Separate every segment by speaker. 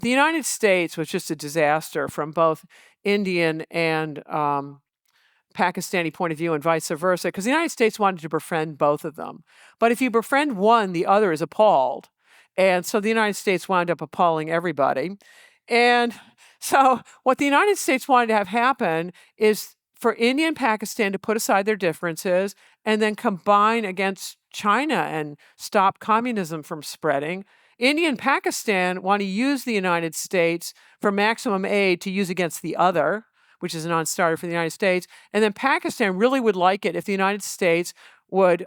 Speaker 1: The United States was just a disaster from both Indian and Pakistani point of view and vice versa, because the United States wanted to befriend both of them. But if you befriend one, the other is appalled. And so the United States wound up appalling everybody. And so what the United States wanted to have happen is for India and Pakistan to put aside their differences and then combine against China and stop communism from spreading. India and Pakistan want to use the United States for maximum aid to use against the other, which is a non-starter for the United States. And then Pakistan really would like it if the United States would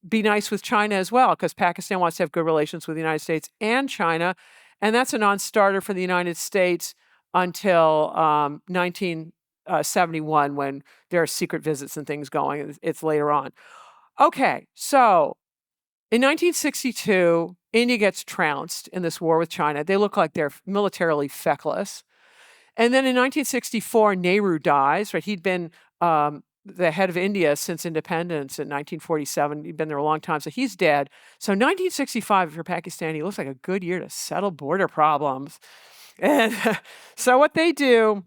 Speaker 1: be nice with China as well, because Pakistan wants to have good relations with the United States and China. And that's a non-starter for the United States until 1971, when there are secret visits and things going. It's later on. Okay, so in 1962, India gets trounced in this war with China. They look like they're militarily feckless. And then in 1964, Nehru dies, right? He'd been the head of India since independence in 1947. He'd been there a long time, so he's dead. So 1965, if you're Pakistani, looks like a good year to settle border problems. And so what they do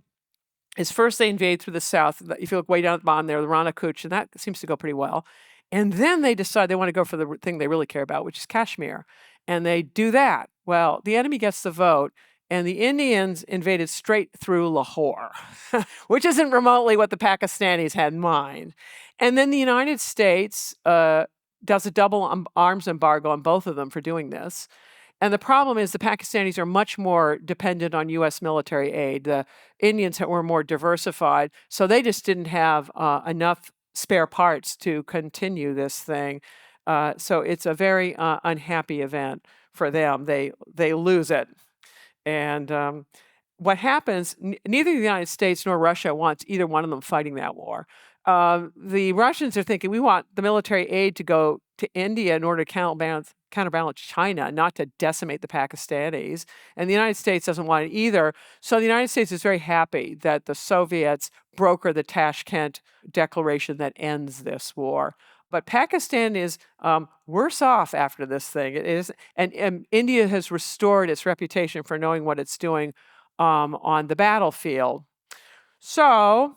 Speaker 1: is first they invade through the south. If you look way down at the bottom there, the Rana Kuch, and that seems to go pretty well. And then they decide they want to go for the thing they really care about, which is Kashmir. And they do that. Well, the enemy gets the vote, and the Indians invaded straight through Lahore, which isn't remotely what the Pakistanis had in mind. And then the United States does a double arms embargo on both of them for doing this. And the problem is the Pakistanis are much more dependent on U.S. military aid. The Indians were more diversified, so they just didn't have enough spare parts to continue this thing. So it's a very unhappy event for them. They lose it. And what happens, neither the United States nor Russia wants either one of them fighting that war. The Russians are thinking, we want the military aid to go to India in order to counterbalance China, not to decimate the Pakistanis. And the United States doesn't want it either. So the United States is very happy that the Soviets broker the Tashkent Declaration that ends this war. But Pakistan is worse off after this thing. It is, and India has restored its reputation for knowing what it's doing on the battlefield. So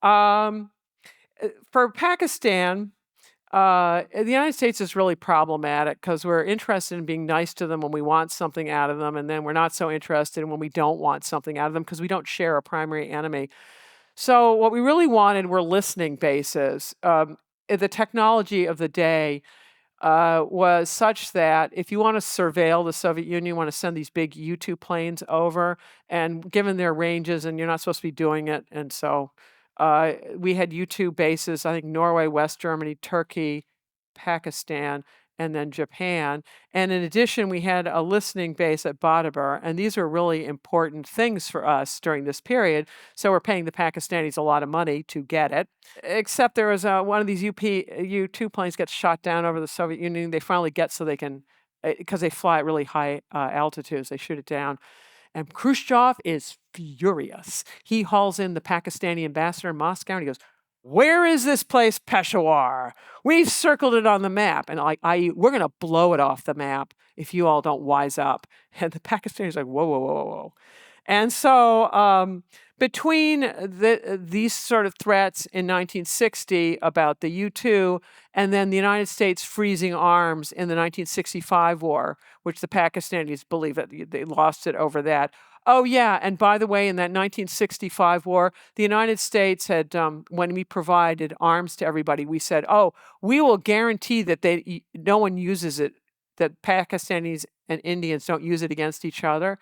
Speaker 1: for Pakistan, the United States is really problematic because we're interested in being nice to them when we want something out of them, and then we're not so interested in when we don't want something out of them because we don't share a primary enemy. So what we really wanted were listening bases. The technology of the day was such that if you want to surveil the Soviet Union, you want to send these big U-2 planes over, and given their ranges, and you're not supposed to be doing it, and so we had U-2 bases, I think Norway, West Germany, Turkey, Pakistan, and then Japan. And in addition, we had a listening base at Bhutto, and these are really important things for us during this period. So we're paying the Pakistanis a lot of money to get it. Except there was one of these U-2 planes gets shot down over the Soviet Union. They finally get so they can, because they fly at really high altitudes, they shoot it down. And Khrushchev is furious. He hauls in the Pakistani ambassador in Moscow, and he goes, "Where is this place, Peshawar? We've circled it on the map." And we're going to blow it off the map if you all don't wise up. And the Pakistanis are like, whoa, whoa, whoa, whoa, whoa. And so between these sort of threats in 1960 about the U-2 and then the United States freezing arms in the 1965 war, which the Pakistanis believe that they lost it over that. Oh, yeah, and by the way, in that 1965 war, the United States had, when we provided arms to everybody, we said, oh, we will guarantee that no one uses it, that Pakistanis and Indians don't use it against each other.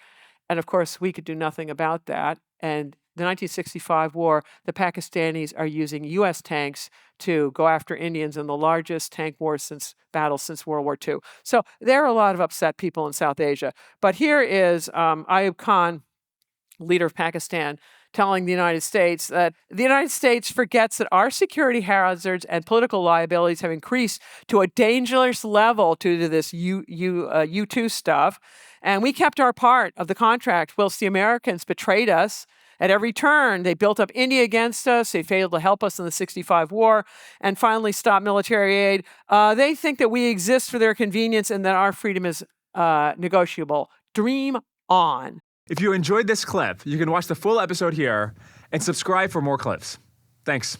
Speaker 1: And of course, we could do nothing about that. And the 1965 war, the Pakistanis are using U.S. tanks to go after Indians in the largest tank war since World War II. So there are a lot of upset people in South Asia. But here is Ayub Khan, leader of Pakistan, telling the United States that the United States forgets that our security hazards and political liabilities have increased to a dangerous level due to this U-2 stuff. And we kept our part of the contract whilst the Americans betrayed us at every turn. They built up India against us. They failed to help us in the 65 war and finally stopped military aid. They think that we exist for their convenience and that our freedom is negotiable. Dream on.
Speaker 2: If you enjoyed this clip, you can watch the full episode here and subscribe for more clips. Thanks.